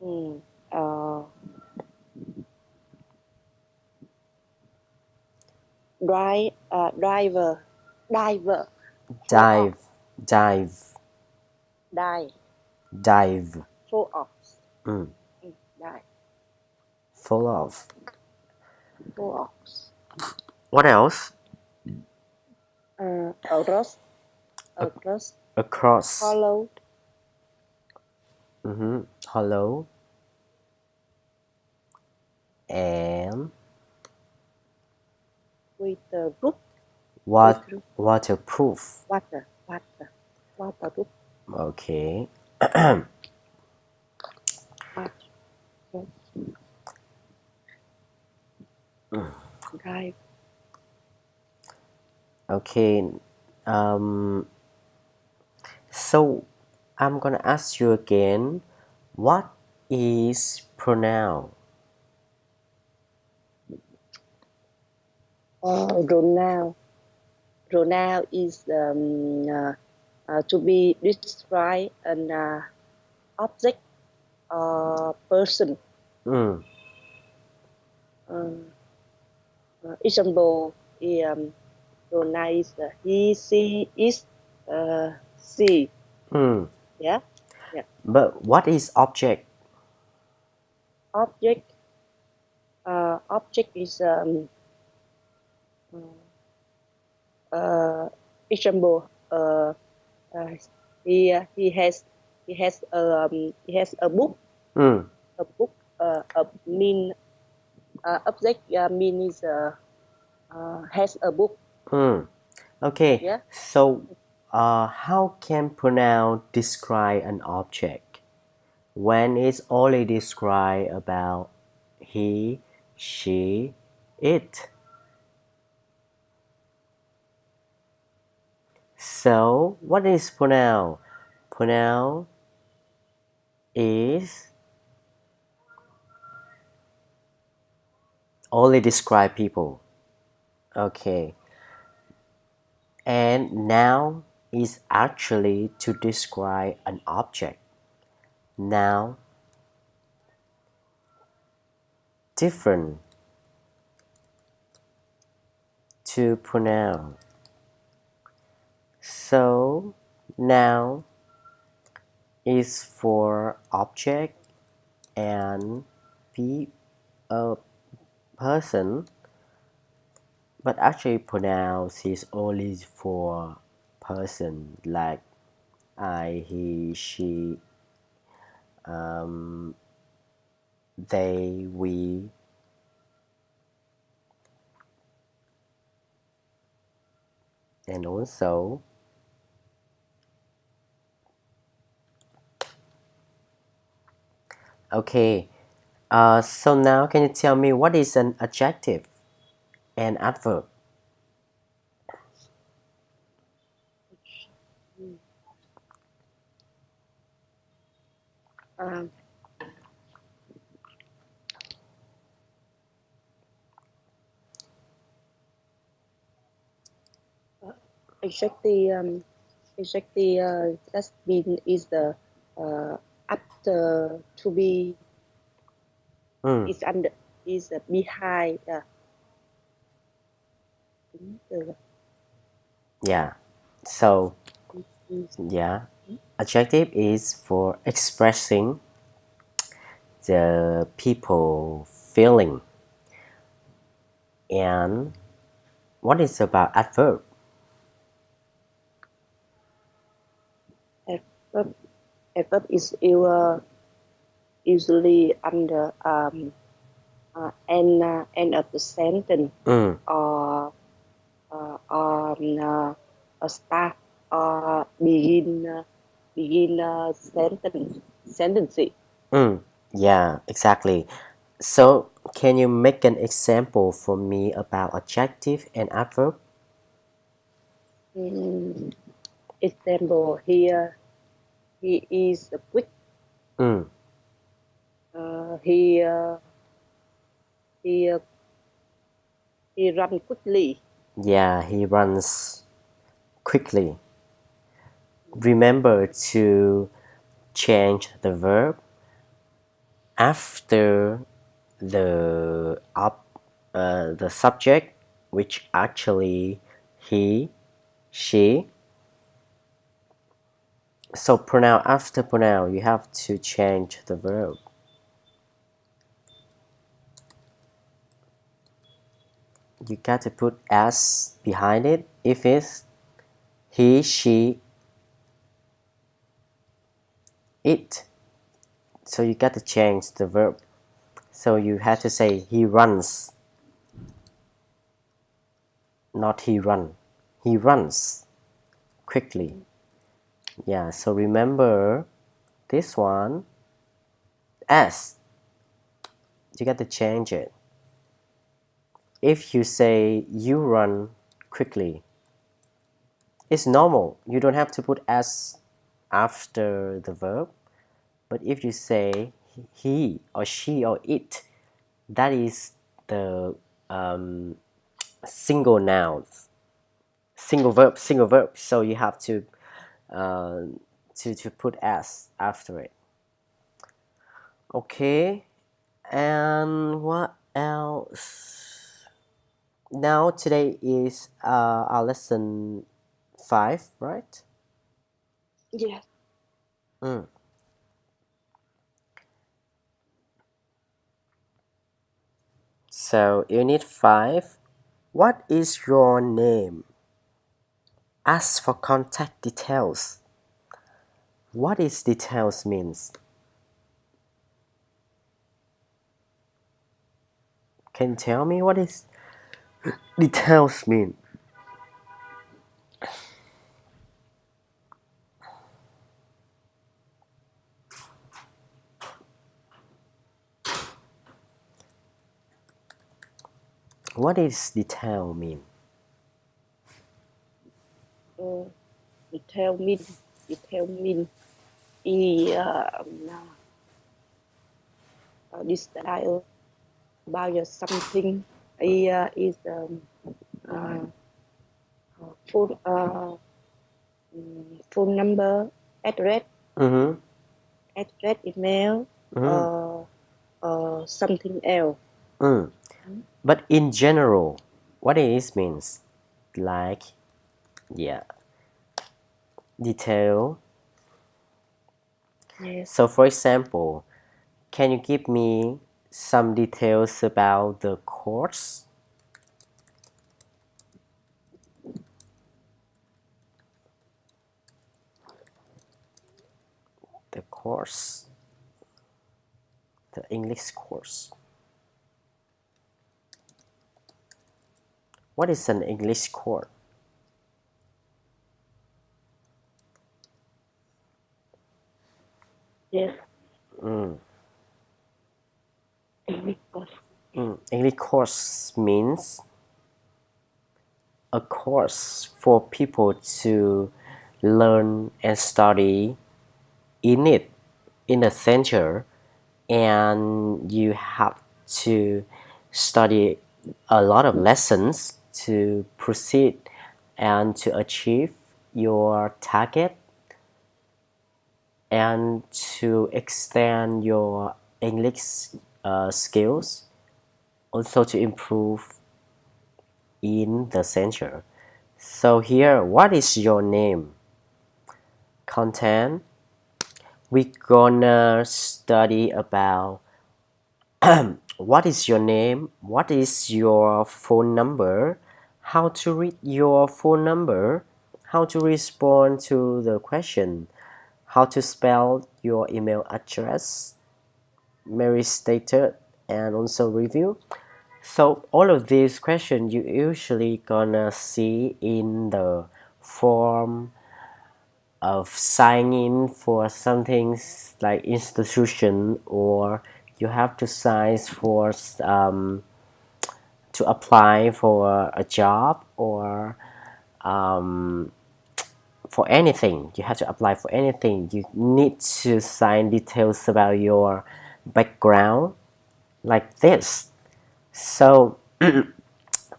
Mm, uh, driver, diver, throw off, Dive, dive, die, dive. throw off, Mm. die, Full of. throw off. What else? Across, A- across, across. hollow, Hollow. And with the roof, with what? roof, Waterproof. water roof, Okay. water, drive. Okay. Um. So I'm gonna ask you again. What is pronoun? Pronoun. Pronoun is to be describe an object or person. Mm. Uh, example, pronoun is he, she, it, she. Mm. Yeah, yeah. But what is object? Object. Object is example. Uh, he has a book. Mm. A book. A mean object means has a book. Mm. Okay. Yeah. So, how can pronoun describe an object when it's only described about he, she, it? So, what is pronoun? Pronoun is only describe people. Okay. And noun is actually to describe an object. Noun different to pronoun. So, noun is for object and be a person, but actually pronouns is only for person like I, he, she, um, they, we. And also, okay, so now can you tell me what is an adjective and adverb? Um, exactly. Exactly. That's been is the after to be Mm, is under is behind the yeah. So, is yeah, adjective is for expressing the people feeling. And what is about adverb? adverb. Adverb is usually under end of the sentence Mm, or on a start or begin sentence. mm, yeah, exactly. So, can you make an example for me about adjective and adverb? Mm, example here, he is quick. Mm, Uh, he uh, he uh, he run quickly. yeah, he runs quickly. Remember to change the verb after the subject, which actually he, she. So pronoun after pronoun, you have to change the verb. You got to put s behind it if it's he, she, it. So you got to change the verb. So you had to say he runs, not he run. He runs quickly. Yeah, so remember this one s. You got to change it. If you say you run quickly, it's normal. You don't have to put s after the verb. But if you say he or she or it, that is the single noun, single verb, single verb. So you have uh, to put s after it. Okay, and what else? Now today is our lesson 5, right? Yes. Mm. So unit 5. What is your name? Ask for contact details. What is details means? Can you tell me what is details mean? What is detail mean? Uh, you tell me. You tell me. He this about your something. He is uh, phone phone number, address, Mm-hmm. email, Mm-hmm. something else. Mm. But in general, what it is means? Like, yeah, detail. Yes. So for example, can you give me some details about the course? The course, the English course. What is an English course? Yes. Mm. Because English course means a course for people to learn and study in it in a center, and you have to study a lot of lessons to proceed and to achieve your target and to extend your English skills, also to improve in the center. So here, what is your name? Content. We gonna study about what is your name, what is your phone number, how to read your phone number, how to respond to the question, how to spell your email address, Mary stated, and also review. So all of these questions you usually gonna see in the form of sign in for something like institution, or you have to sign for to apply for a job, or for anything. You have to apply for anything. You need to sign details about your background like this. So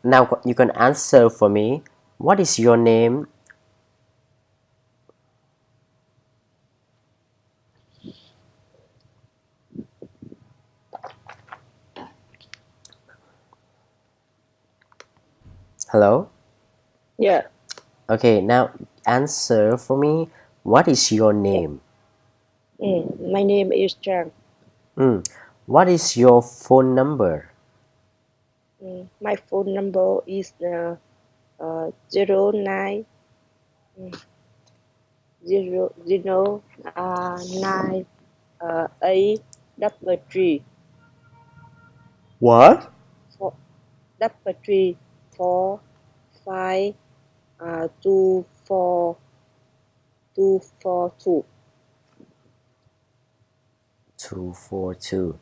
now you can answer for me. What is your name? Hello? Yeah. Okay, now answer for me. What is your Yeah. name? My name is Trang. What is your phone number? My phone number is 09 9 8 double 3 What? 4 double 3 4 5 2 4 2 4 2. 242.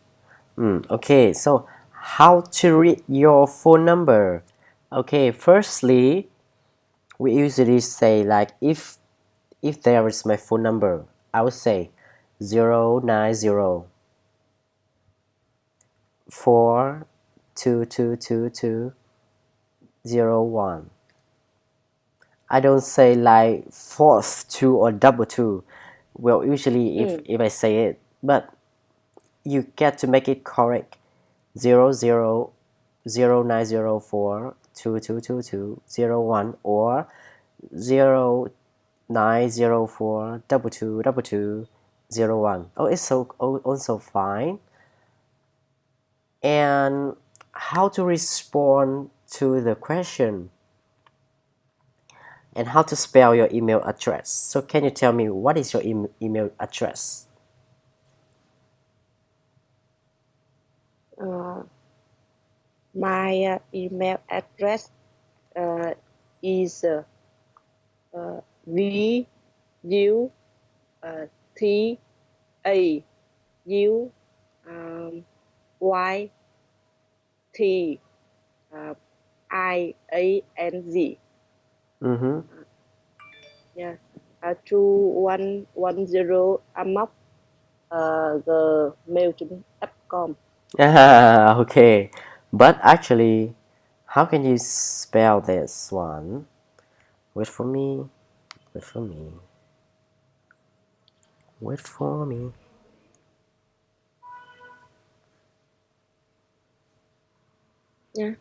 Okay, so how to read your phone number? Okay, firstly, we usually say like if there is my phone number, I would say 090 4222201. I don't say like fourth two or double two. Well, usually if I say it, but you get to make it correct. 000904222201 or 0904222201. Oh, it's also fine. And how to respond to the question and how to spell your email address. So can you tell me what is your email address? My email address is V U T A U Y T IANG. Mm-hmm. Yeah. 2110 gmail.com. Okay, but actually, how can you spell this one? Wait for me. Wait for me. Wait for me. Yeah.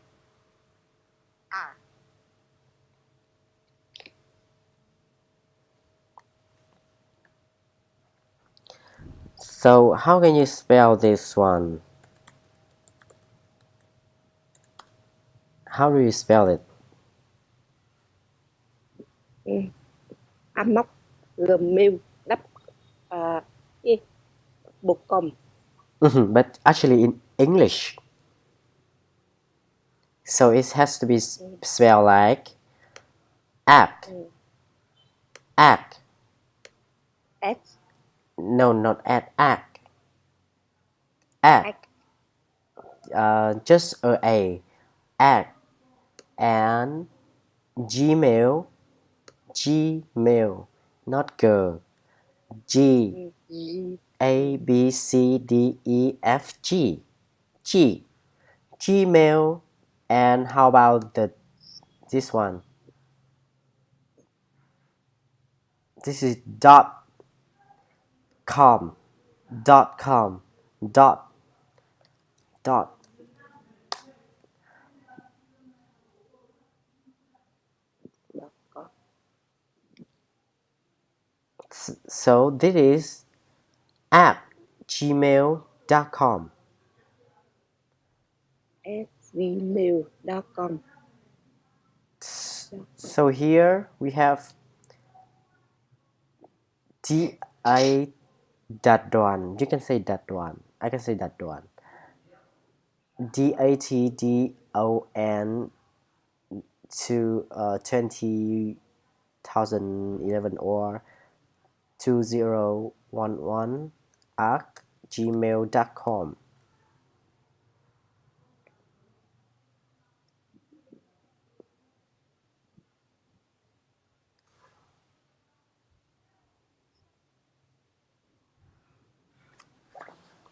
So how can you spell this one? How do you spell it? Ừ. Amoc gmail đắp gì? Bột com. But actually in English, so it has to be spelled like act, act. S No, not act, act. X Just a, act, and Gmail, Gmail, not girl. G G A B C D E F G, G, Gmail, and how about this one? This is .com, .com, dot, dot. đó có So this is at gmail.com. gmail.com. So here we have DI that one. You can say that one. I can say that one. DATDON to 2011 or 2011 at gmail.com.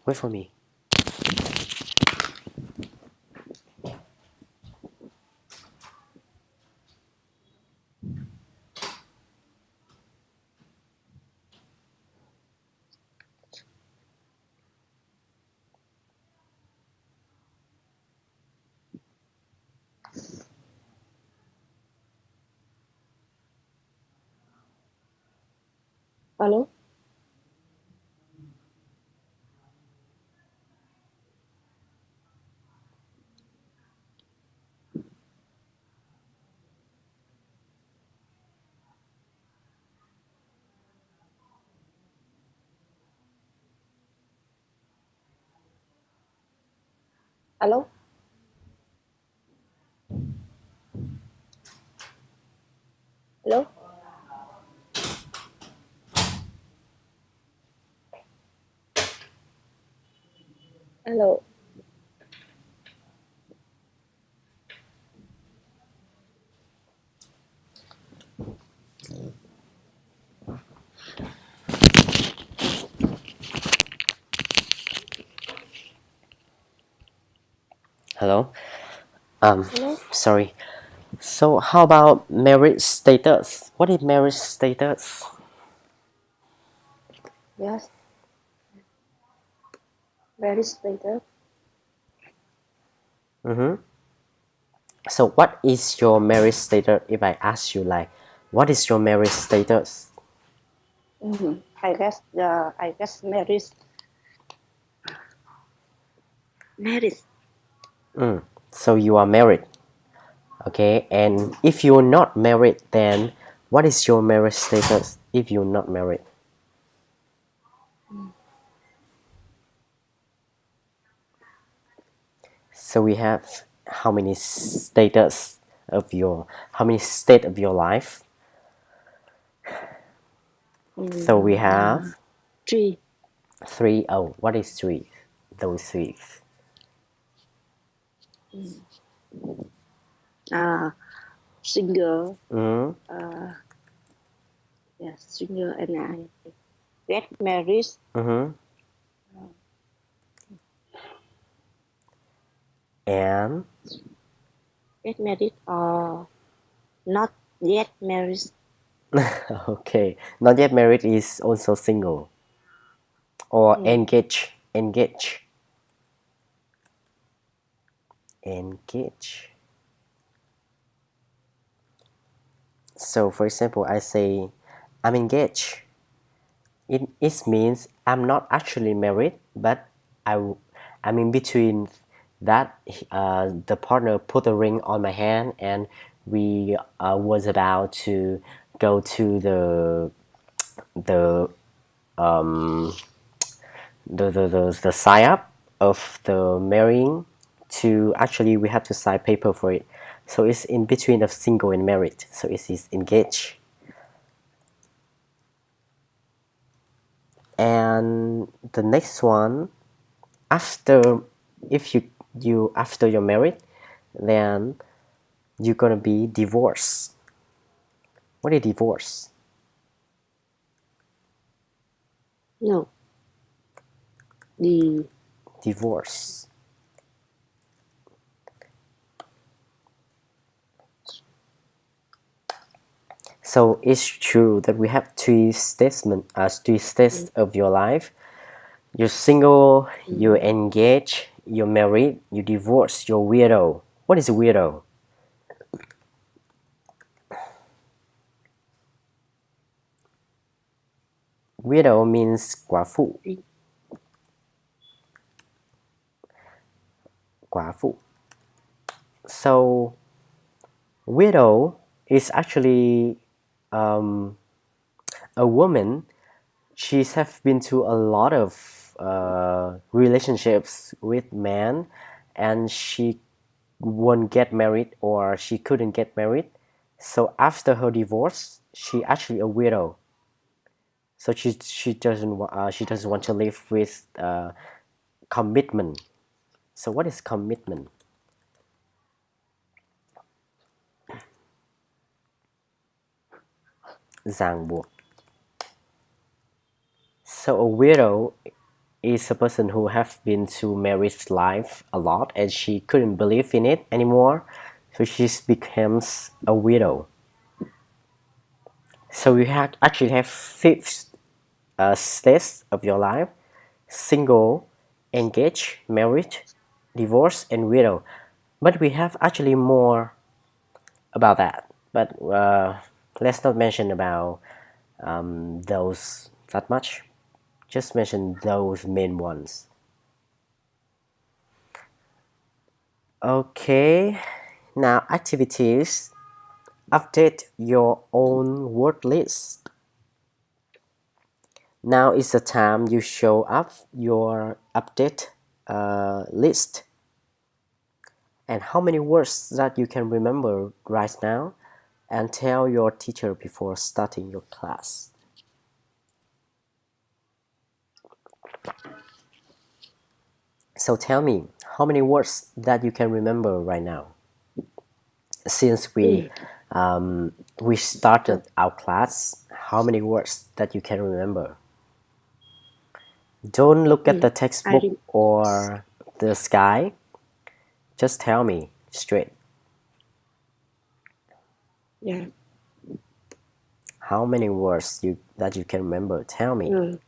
Wait for me. Alo. Alo. Alo. Alo. Hello. Hello. Sorry. So how about marriage status? What is marriage status? Yes. Very stated. So what is your marriage status? If I ask you like, what is your marriage status? I guess marriage. Marriage. So you are married, okay? And if you're not married, then what is your marriage status if you're not married? So we have how many status of your how many state of your life? So we have Three. three. Oh, what is three? Those three. Single. Mm-hmm. Yes, single, and I get married. Mm-hmm. And Get married or not yet married. okay, not yet married is also single or engage. Engage. Engage. So for example, I say I'm engaged. It means I'm not actually married, but I'm in between that. The partner put a ring on my hand, and we was about to go to the the sign up of the marrying. To actually we have to sign paper for it, so it's in between of single and married, so it is engaged. And the next one, after, if you after you're married, then you're gonna be divorced. What is divorce? No. The Divorce. So it's true that we have three stages of your life. You're single, you're engaged, you're married, you divorce, you're widow. What is widow? Widow means 寡妇. 寡妇. So widow is actually a woman. She's have been to a lot of relationships with men, and she won't get married or she couldn't get married. So after her divorce, she actually a widow. So she doesn't want to live with commitment. So what is commitment? Ràng buộc. So a widow is a person who have been to marriage life a lot and she couldn't believe in it anymore, so she becomes a widow. So you actually have fifth stages of your life: single, engaged, married, divorce, and widow. But we have actually more about that. But let's not mention about those That much? Just mention those main ones. Okay, now activities. Update your own word list. Now is the time you show up your update list. And how many words that you can remember right now, and tell your teacher before starting your class. So tell me, how many words that you can remember right now? Since we started our class, how many words that you can remember? Don't look at the textbook or the sky. Just tell me straight. Yeah. How many words that you can remember? Tell me.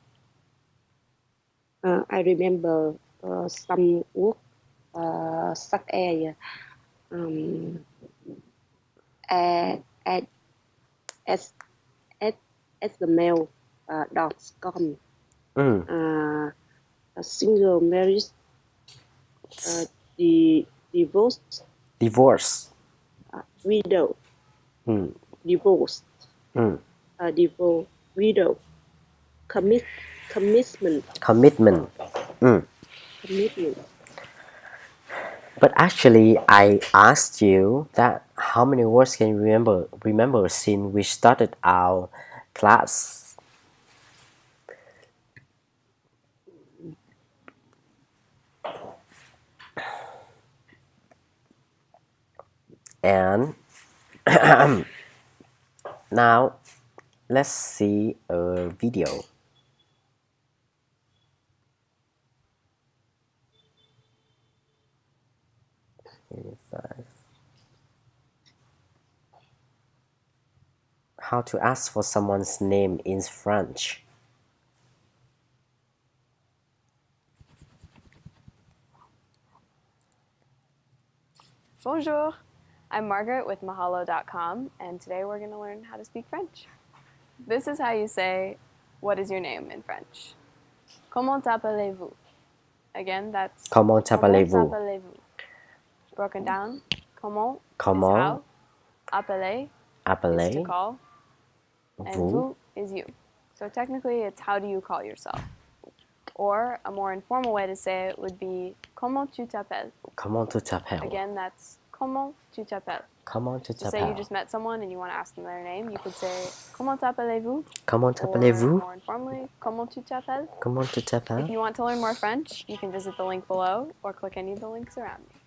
I remember some words such as at as as the mail.com, a single marriage, the Divorce. widow, divorced, widow, commitment. Commitment. Commitment. But actually, I asked you that how many words can you remember since we started our class. And now let's see a video. How to ask for someone's name in French. Bonjour, I'm Margaret with Mahalo.com, and today we're going to learn how to speak French. This is how you say, what is your name in French? Comment appelez-vous? Again, that's Comment appelez-vous? Broken down, comment, Comment is how, appeler is to appelez call, and vous? vous is you. So technically it's how do you call yourself? Or a more informal way to say it would be comment tu t'appelles? Comment tu t'appelles? Again, that's comment tu t'appelles? Comment tu So say you t'appelles? just met someone and you want to ask them their name, you could say comment appelez-vous? Comment Or appelez-vous? more informally, comment tu t'appelles? Comment tu If t'appelles? you want to learn more French, you can visit the link below or click any of the links around me.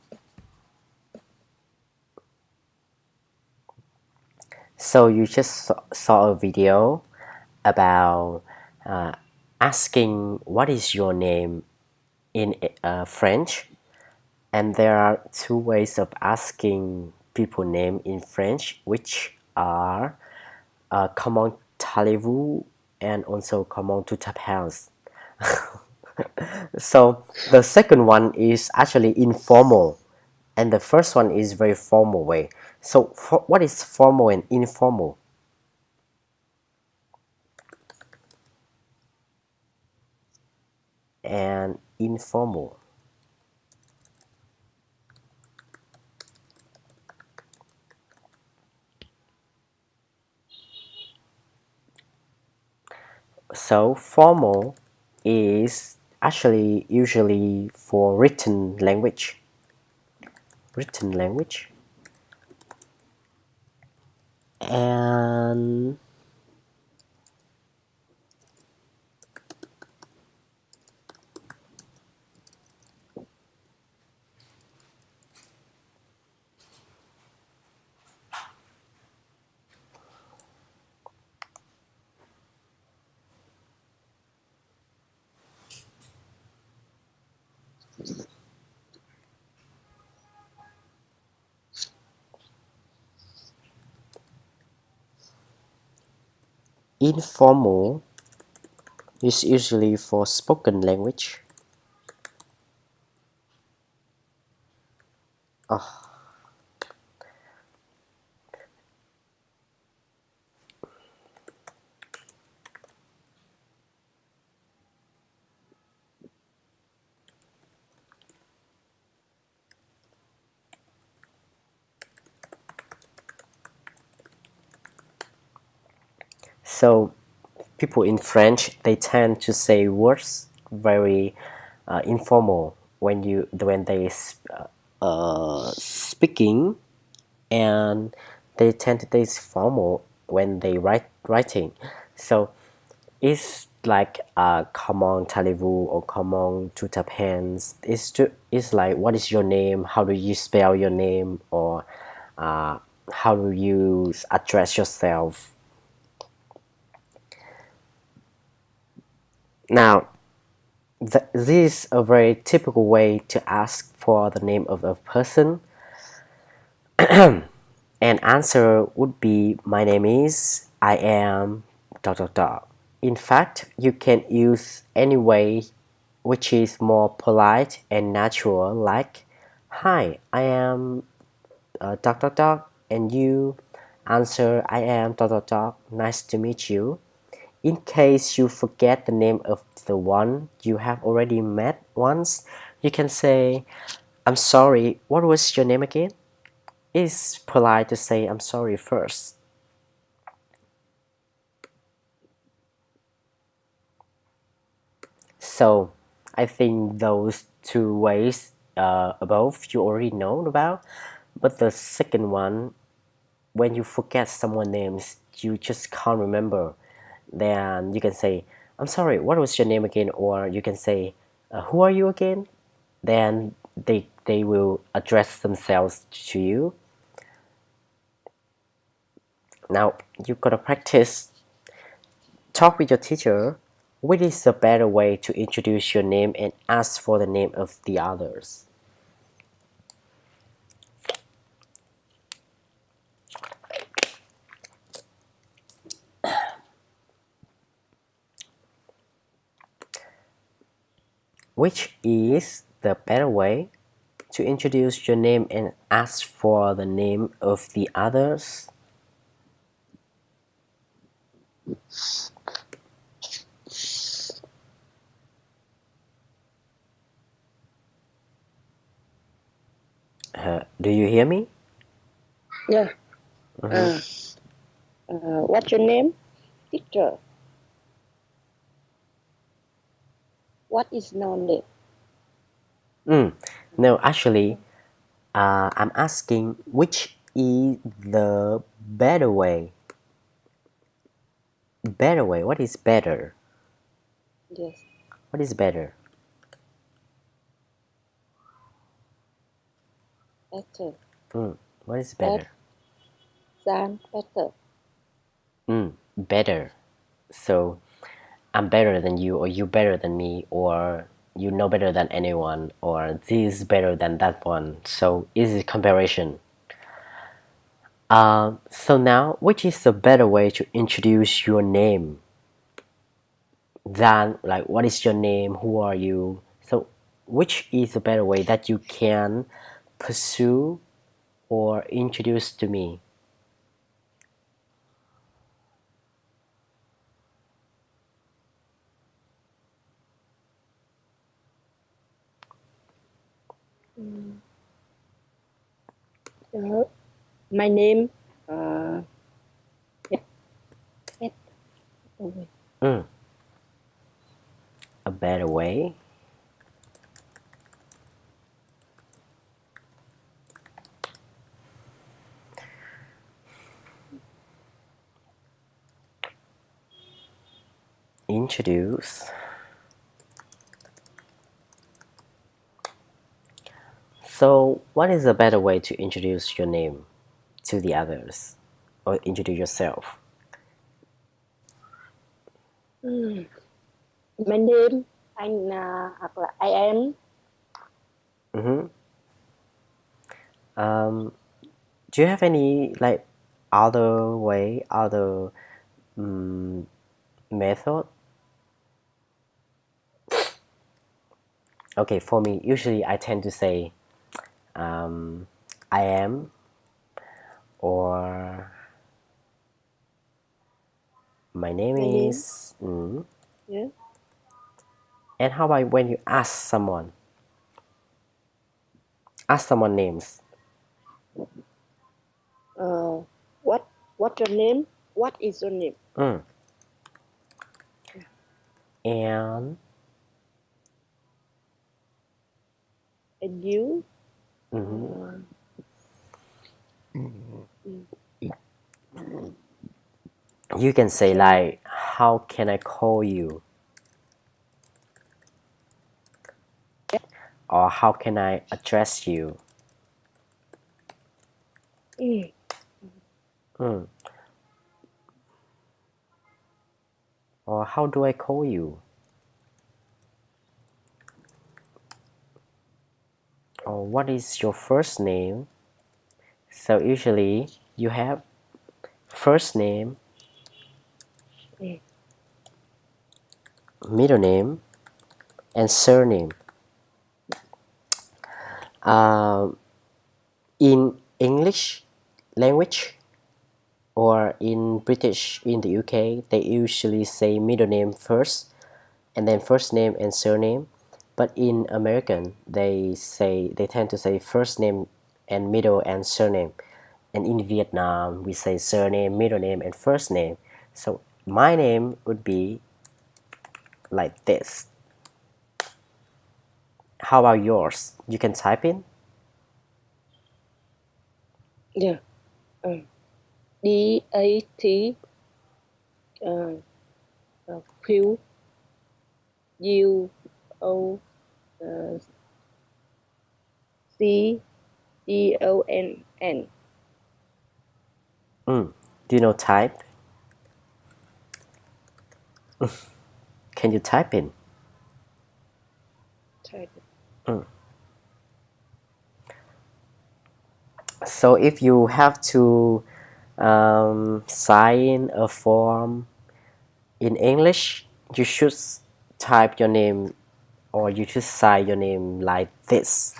So you just saw a video about asking what is your name in French, and there are two ways of asking people name in French, which are comment allez-vous and also comment tu t'appelles. So the second one is actually informal, and the first one is very formal way. So what is formal and informal? And informal. So formal is actually usually for written language. Written language. And informal is usually for spoken language. So people in French, they tend to say words very informal when they speaking, and they tend to say formal when they writing. So it's like comment allez-vous or comment tu t'appelles. It's like what is your name? How do you spell your name? Or how do you address yourself? Now, this is a very typical way to ask for the name of a person. An answer would be my name is, I am dot dot dot. In fact, you can use any way which is more polite and natural, like hi, I am dot dot dot, and you answer I am dot dot dot, nice to meet you. In case you forget the name of the one you have already met once, you can say I'm sorry, what was your name again? It's polite to say I'm sorry first. So I think those two ways above you already know about, but the second one, when you forget someone's names, you just can't remember, then you can say I'm sorry, what was your name again? Or you can say who are you again? Then they will address themselves to you. Now you gotta practice. Talk with your teacher. What is a better way to introduce your name and ask for the name of the others? Which is the better way to introduce your name and ask for the name of the others? Do you hear me? Yeah. What's your name? Teacher. What is your name? No, actually, I'm asking which is the better way? Better way. What is better? Yes. What is better? Better. What is better? Better. Better. So I'm better than you, or you better than me, or you know better than anyone, or this is better than that one. So is a comparison. So now, which is a better way to introduce your name than like what is your name, who are you? So which is a better way that you can pursue or introduce to me? My name. A better way. Introduce. So, what is a better way to introduce your name to the others or introduce yourself? My name anh hoặc là I am. Do you have any like other way, other method? Okay, for me, usually I tend to say I am, or my name is. Yeah. And how about when you ask someone? Ask someone names. What your name? What is your name? and you. mhm. You can say Trang. like, how can I call you? Or how can I address you? Mm. Mm. Or how do I call you? Or what is your first name? So usually you have first name, Mm. middle name, and surname. In English language or in British in the UK, they usually say middle name first and then first name and surname. But in American, they tend to say first name and middle and surname. And in Vietnam, we say surname, middle name, and first name. So my name would be like this. How about yours? You can type in. Yeah. DAT Q U O CEONN. Do you know type? Can you type in? Type. So if you have to sign a form in English, you should type your name or you should sign your name like this.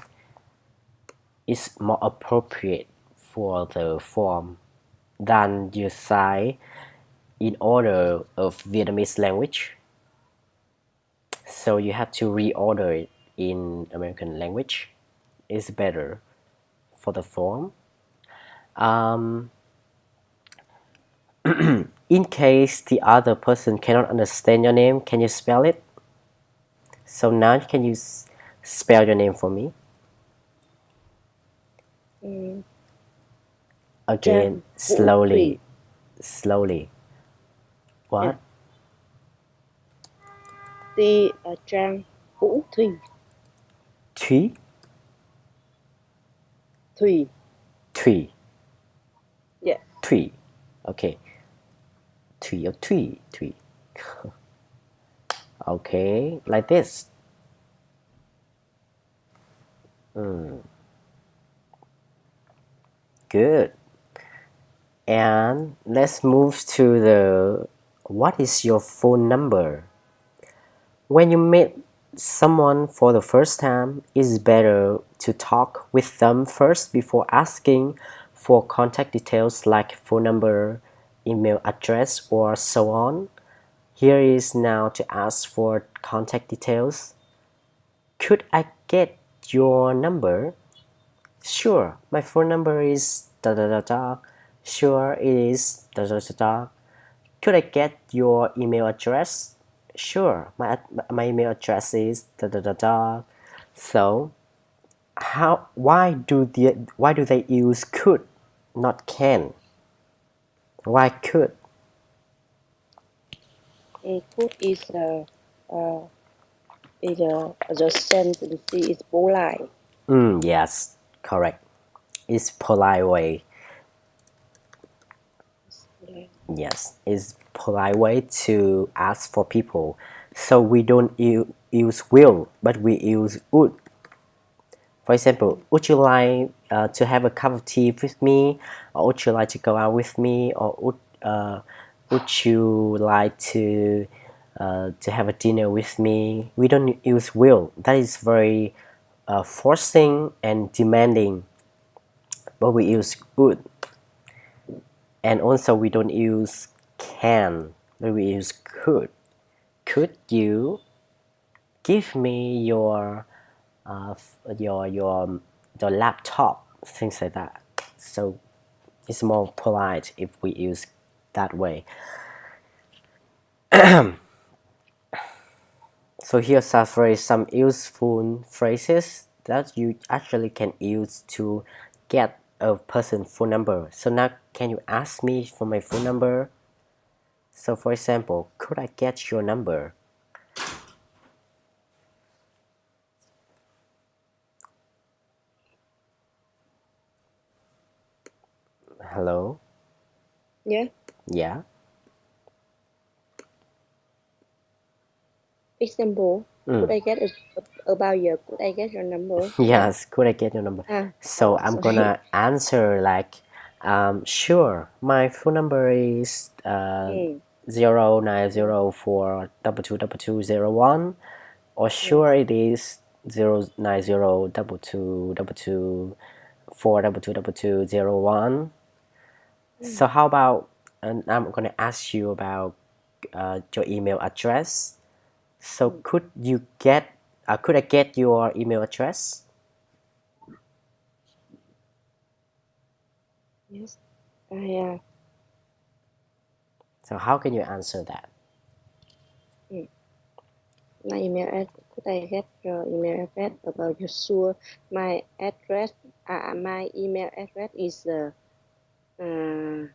It's more appropriate for the form than you sign in order of Vietnamese language. So you have to reorder it in American language. It's better for the form. In case the other person cannot understand your name, can you spell it? So now can you spell your name for me? Again, Trang Vũ Thủy. slowly. Yeah. What? Trang Vũ Thủy. Thủy? Thủy. Thủy. Yeah. Thủy. Okay. Thủy or Thủy. Thủy. Okay, like this. Good. And let's move to the what is your phone number? When you meet someone for the first time, it's better to talk with them first before asking for contact details like phone number, email address, or so on. Here is now to ask for contact details. Could I get your number? Sure, my phone number is da da da da. Sure, it is da da da da. Could I get your email address? Sure, my email address is da da da da. So, why do they use could, not can? Why could? Could is the sentence is polite. Yes, correct. It's polite way. Yes, it's polite way to ask for people. So we don't use will, but we use would. For example, would you like to have a cup of tea with me, or would you like to go out with me, or would you like to have a dinner with me? We don't use will. That is very forcing and demanding, but we use would. And also we don't use can, but we use could. Could you give me your laptop, things like that. So it's more polite if we use that way. So here's a phrase, some useful phrases that you actually can use to get a person's phone number. So now can you ask me for my phone number? So for example, could I get your number? Hello? Yeah. Yeah? Example. Could I get about you? Could I get your number? Yes, could I get your number? So I'm Sorry. gonna answer like, sure, my phone number is 0904222201, or sure it is 0902222422201. So how about, and I'm gonna ask you about your email address. So could I get your email address? Yes. I So how can you answer that? my email address. Could I get your email address about you? Sure. My address. My email address is VUTAUYTATIANG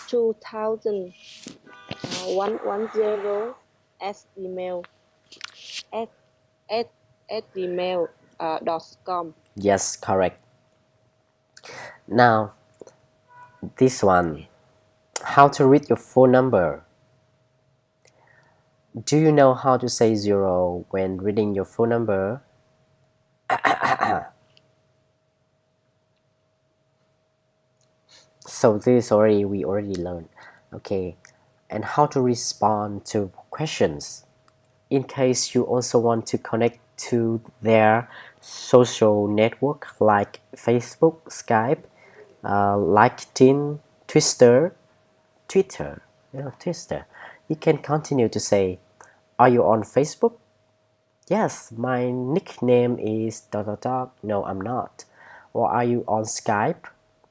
2010 at email at gmail .com. Yes, correct. Now, this one, how to read your phone number. Do you know how to say zero when reading your phone number? So this we already learned. Okay, and how to respond to questions. In case you also want to connect to their social network like Facebook, Skype, LinkedIn, Twitter, Twitter, you can continue to say, are you on Facebook? Yes, my nickname is dot dot dot. No, I'm not. Or are you on Skype?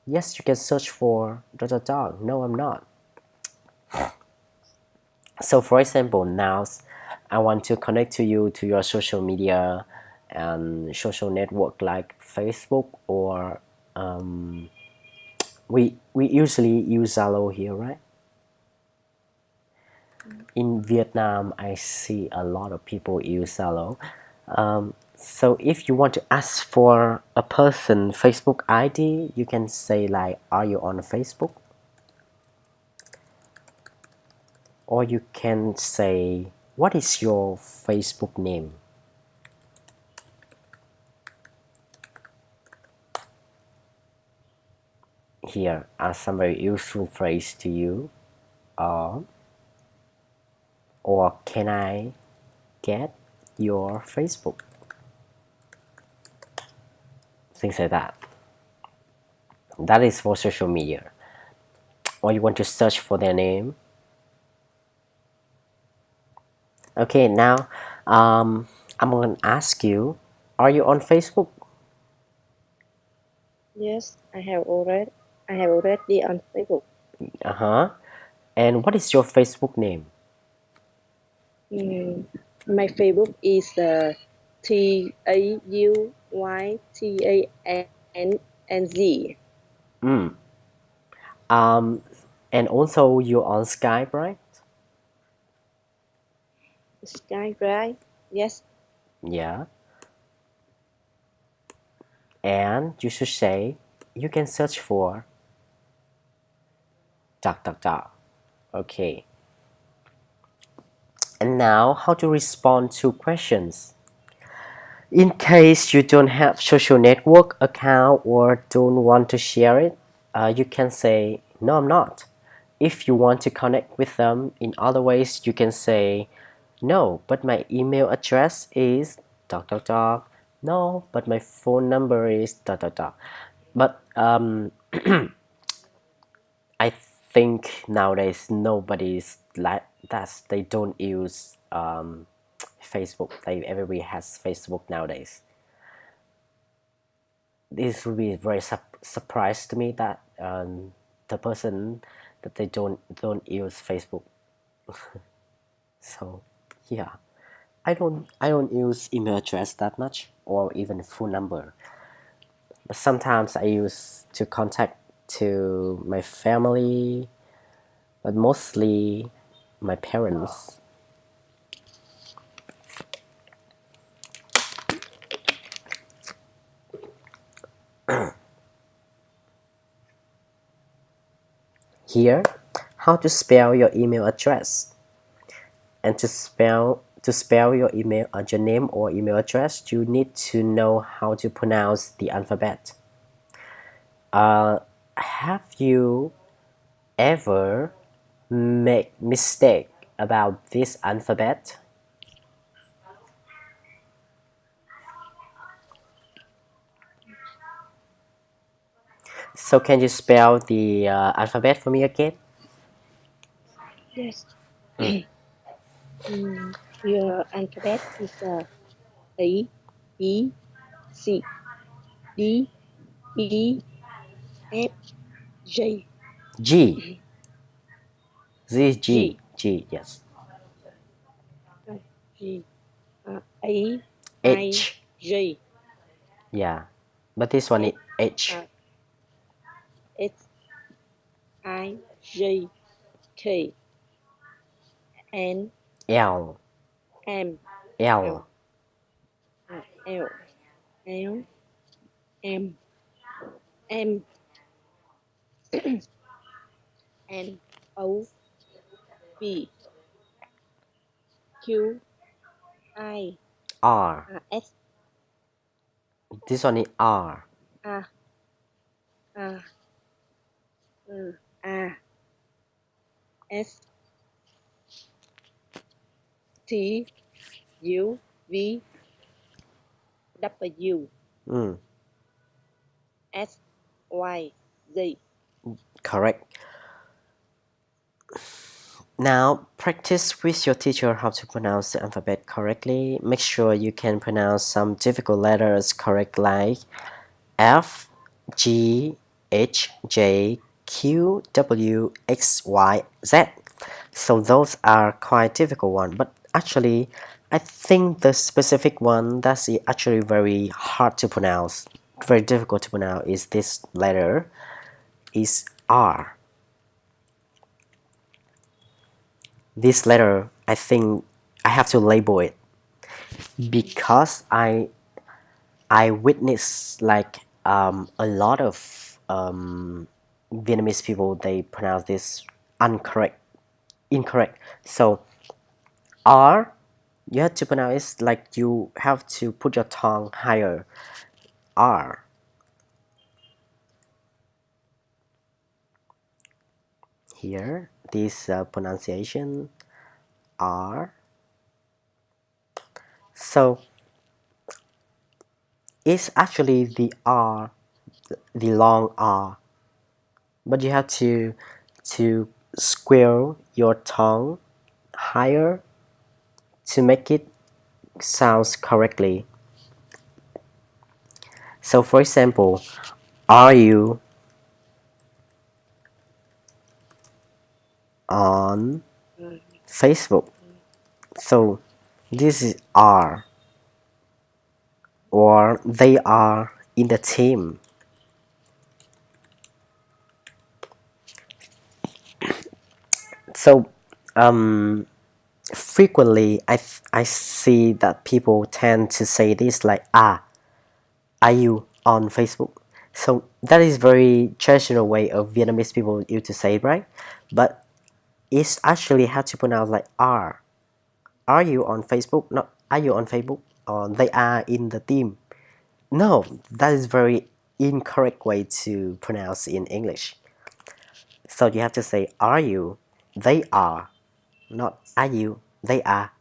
Yes, you can search for dot dot dot. No, I'm not. So for example, now I want to connect to you to your social media and social network like Facebook, or we usually use Zalo here, right? In Vietnam, I see a lot of people use Zalo. So if you want to ask for a person Facebook ID, you can say like, are you on Facebook? Or you can say, what is your Facebook name? Here are some very useful phrases to you. Or can I get your Facebook? Things like that. That is for social media. Or you want to search for their name. Okay, now I'm going to ask you, are you on Facebook? Yes, I have already on Facebook. And what is your Facebook name? My Facebook is TAUYTANNG. And also you're on Skype, right? Skype, right? Yes. Yeah. And you should say, you can search for dot dot dot. Okay. And now how to respond to questions. In case you don't have social network account or don't want to share it, you can say, no, I'm not. If you want to connect with them in other ways, you can say, no, but my email address is dot dot dot. No, but my phone number is dot dot dot. But I think nowadays nobody's like that. They don't use Facebook. Everybody has Facebook nowadays. This will be very surprise to me that the person that they don't use Facebook. So yeah, I don't use email address that much or even phone number. But sometimes I use to contact to my family, but mostly my parents. Here, how to spell your email address. And to spell your email your name or email address, you need to know how to pronounce the alphabet. Have you ever make mistake about this alphabet? So can you spell the alphabet for me again? Yes. Your alphabet is A, B, C, D, E, F, J. G. Z, G. G, yes. G. A, I, H. J. Yeah. But this one is H. S, I, J, K, N, L. M, L. L, L, M, M, N, O, P, Q, I, R. S, This one is R. R, R, R, S, T, U, V, W, Mm, S, Y, Z. correct. Now, practice with your teacher how to pronounce the alphabet correctly. Make sure you can pronounce some difficult letters correct, like F, G, H, J, Q, W, X, Y, Z. So those are quite difficult one, but actually, I think the specific one that's actually very hard to pronounce, very difficult to pronounce, is this letter, is R. This letter, I think I have to label it because I witnessed like a lot of Vietnamese people, they pronounce this incorrect. So R, you have to pronounce it like you have to put your tongue higher. R. Here, this pronunciation R. So it's actually the R, the long R, but you have to square your tongue higher to make it sounds correctly. So for example, are you on Facebook? So this is are, or they are in the team. So frequently I see that people tend to say this like are you on Facebook? So that is very traditional way of Vietnamese people used to say, right? But it's actually how to pronounce like are. Are you on Facebook? Not are you on Facebook? Or they are in the team. No, that is very incorrect way to pronounce in English. So you have to say are you? They are. Not are you? They are.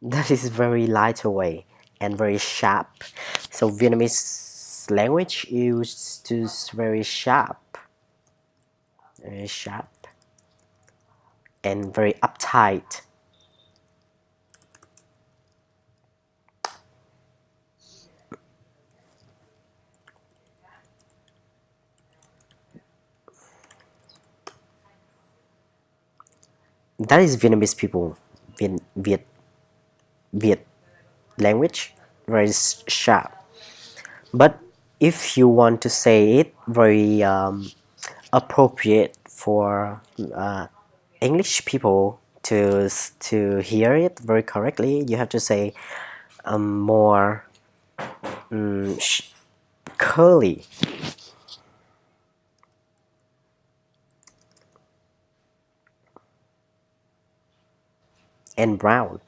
That is very lighter way and very sharp. So Vietnamese language used to very sharp and very uptight. That is Vietnamese people. Viet language, very sharp. But if you want to say it very appropriate for English people to hear it very correctly, you have to say more curly and brown.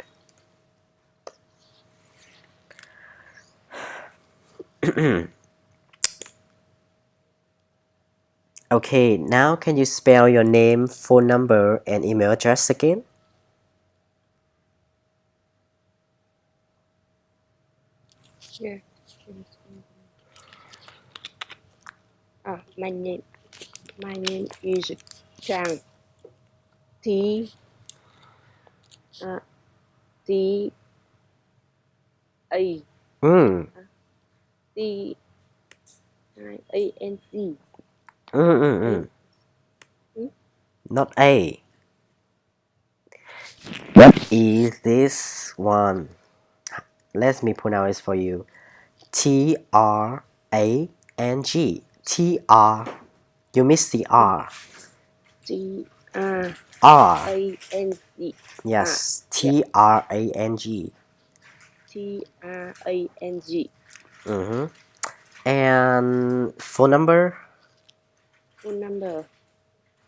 Okay, now can you spell your name, phone number, and email address again? Yeah. My name is Trang. T T A Mm, T A N G. mm, mm, mm. Not A. What is this one? Let me pronounce it for you. Trang. TR. You missed the R. T R R. A N G. Yes. Yeah. Trang. Trang. Mm-hmm. And phone number? Phone number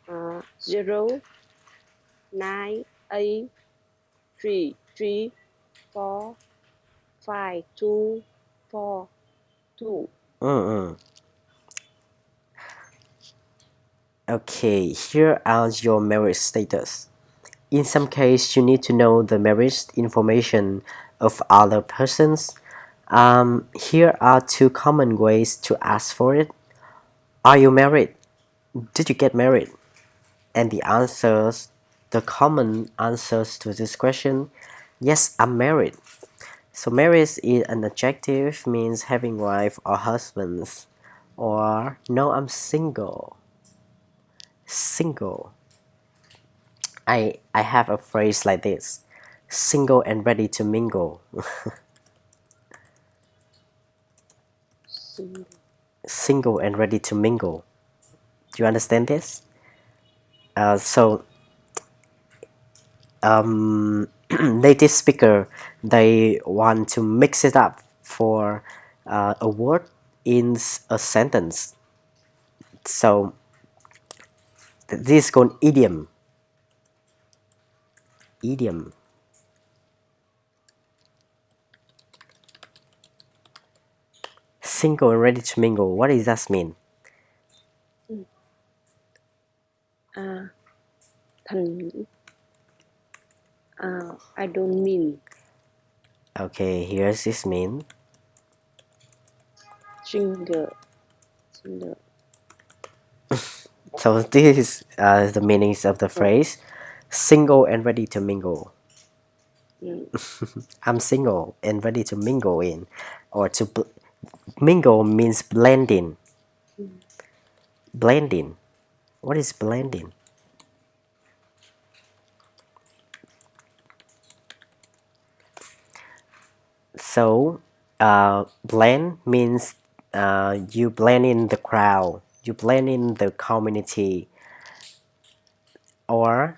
0983345242. Mm-mm. Okay, here are your marriage status. In some case, you need to know the marriage information of other persons. Here are two common ways to ask for it. Are you married? Did you get married? And the common answers to this question, yes, I'm married. So marriage is an adjective, means having wife or husbands. Or no, I'm single. Single. I have a phrase like this. Single and ready to mingle. Single. Single and ready to mingle. Do you understand this? So native speaker, they want to mix it up for a word in a sentence. So this is called idiom. Idiom. Single and ready to mingle. What does that mean? Thành I don't mean Okay, here's this mean. single. So this is the meanings of the phrase. Single and ready to mingle. I'm single and ready to mingle in. Or mingle means blending. Blending. What is blending? So, blend means you blend in the crowd, you blend in the community. Or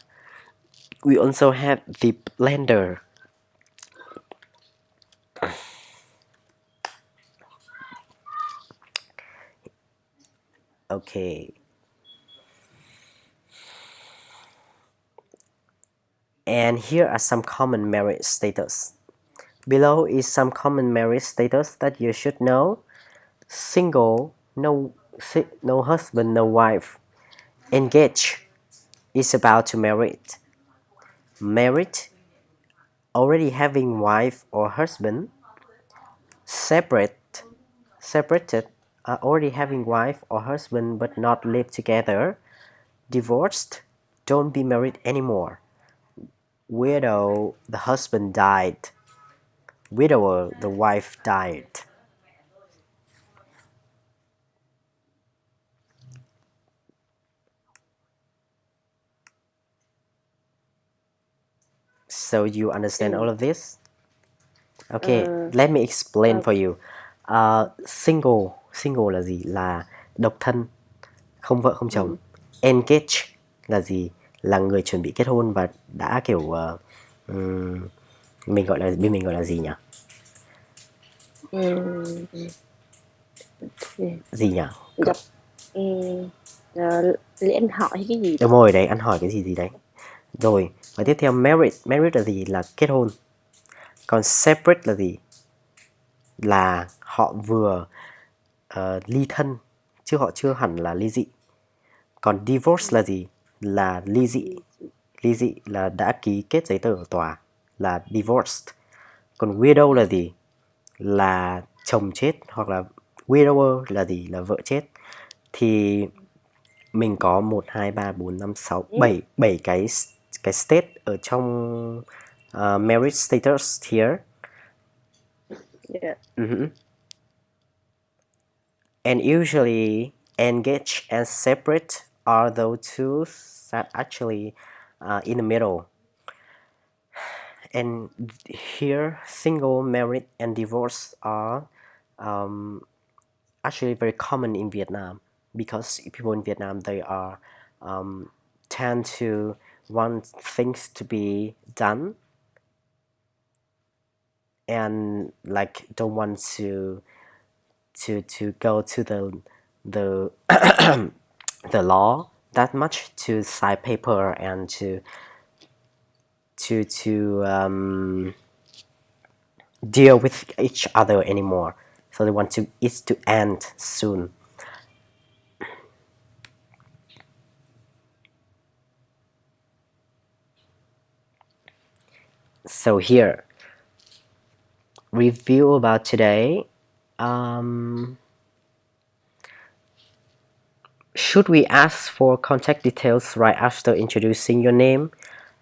we also have the blender. Okay. And here are some common marriage status. Below is some common marriage status that you should know. Single, no husband, no wife. Engaged, is about to marry. Married, already having wife or husband. Separated, already having wife or husband but not live together. Divorced, don't be married anymore. Widow, the husband died. Widower, the wife died. So you understand all of this? Okay, Uh, let me explain uh, for you. Single là gì? Là độc thân, không vợ không chồng. Engage là gì? Là người chuẩn bị kết hôn và đã kiểu mình gọi là gì nhỉ? Gì nhỉ? gặp lễ ăn hỏi hay cái gì Đúng đó. rồi đấy, ăn hỏi cái gì đấy. Rồi, và tiếp theo married là gì? Là kết hôn. Còn separate là gì? Là họ vừa ly thân chứ họ chưa hẳn là ly dị. Còn divorce là gì? Là ly dị. Ly dị là đã ký kết giấy tờ ở tòa là divorced. Còn widow là gì? Là chồng chết, hoặc là widower là gì? Là vợ chết. Thì mình có 1 2 3 4 5 6 7 cái state ở trong marriage status here. Yeah. And usually engaged and separate are those two that actually in the middle. And here single, married and divorced are actually very common in Vietnam, because people in Vietnam, they are tend to want things to be done and like don't want to go to the the law that much to sign paper and to deal with each other anymore. So they want it to end soon. So here, review about today. Should we ask for contact details right after introducing your name?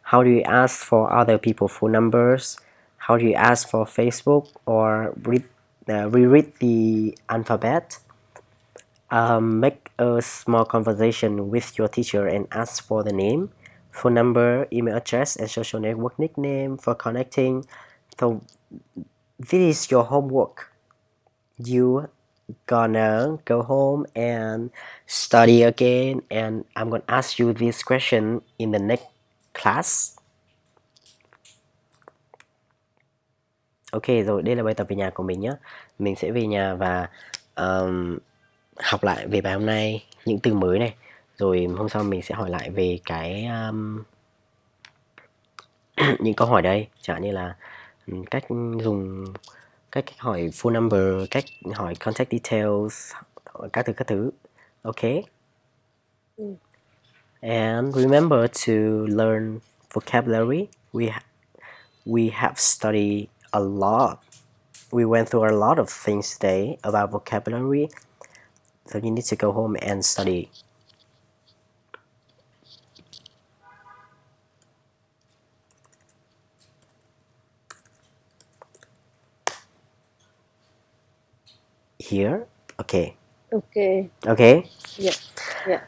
How do you ask for other people's phone numbers? How do you ask for Facebook or reread the alphabet? Make a small conversation with your teacher and ask for the name, phone number, email address, and social network nickname for connecting. So this is your homework. You gonna go home and study again, and I'm gonna ask you this question in the next class. Ok, rồi đây là bài tập về nhà của mình nhé. Mình sẽ về nhà và học lại về bài hôm nay, những từ mới này. Rồi hôm sau mình sẽ hỏi lại về cái những câu hỏi đây, chẳng hạn như là cách hỏi phone number, cách hỏi contact details, các thứ. Ok. And remember to learn vocabulary. We have studied a lot. We went through a lot of things today about vocabulary. So you need to go home and study. Here? Okay. Okay. Okay? Yeah. Yeah.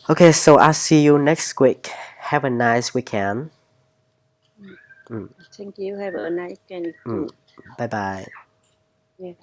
Okay, so I'll see you next week. Have a nice weekend. Thank you. Have a nice weekend. Bye bye. Yeah.